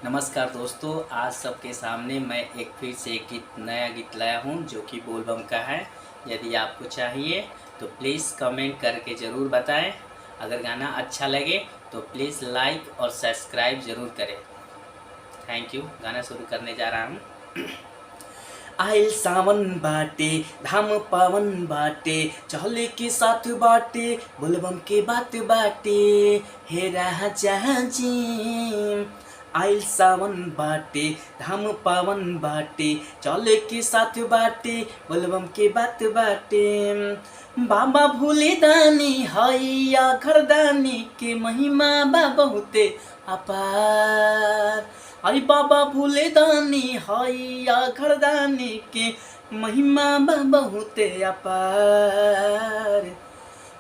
नमस्कार दोस्तों, आज सबके सामने मैं एक फिर से एक नया गीत लाया हूँ जो कि बोलबम का है। यदि आपको चाहिए तो प्लीज़ कमेंट करके ज़रूर बताएं। अगर गाना अच्छा लगे तो प्लीज़ लाइक और सब्सक्राइब ज़रूर करें। Thank you. गाना शुरू करने जा रहा हूँ। आइल सावन बाटे धाम पावन बाटे चले के साथ बाटे बोलबम के बात बाटे हे राजा जी। आइल सावन बाटे धाम पावन बाटे चले के साथ बाटे बोलबम के बात बाटे। बाबा भूले दानी हैया घरदानी के महिमा बा बहुते अपार। आई बाबा भूले दानी हैया घरदानी के महिमा बा बहुते अपार।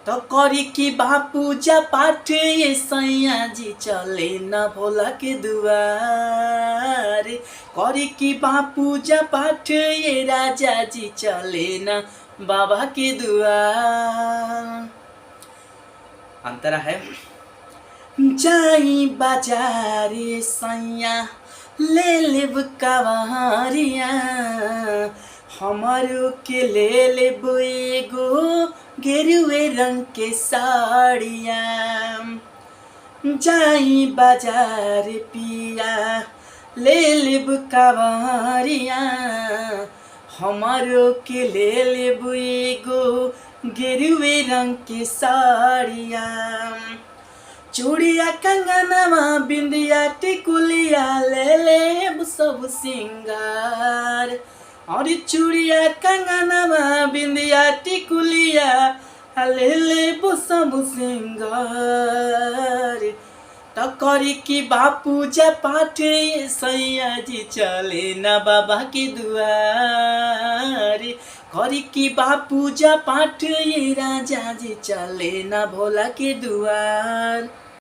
तो करी की बापू जा पाठ ये सैया जी चले न भोला के दुआर। करी की बापू जा पाठ ये राजा जी चले न बाबा के दुआर। अंतरा है जाई बाजारे सैया ले लेब कवारिया हमारो के ले लेब एगो गेरुए रंग के साड़िया। जाई बाजार पिया ले लेब कवारिया हमारो के ले लेब एगो गेरुए रंग के साड़िया। चूड़िया कंगनवा बिंदिया टिकुलिया ले लेब सब सिंगार। और चूड़िया कंगनवा बिंदिया टिकुलिया ले लेब सब सिंगार। तो करी की बापू जा पाठ सैया जी चले ना बाबा के दुआर। करी की बापू जा पाठ ये राजा जी चले ना भोला के दुआर।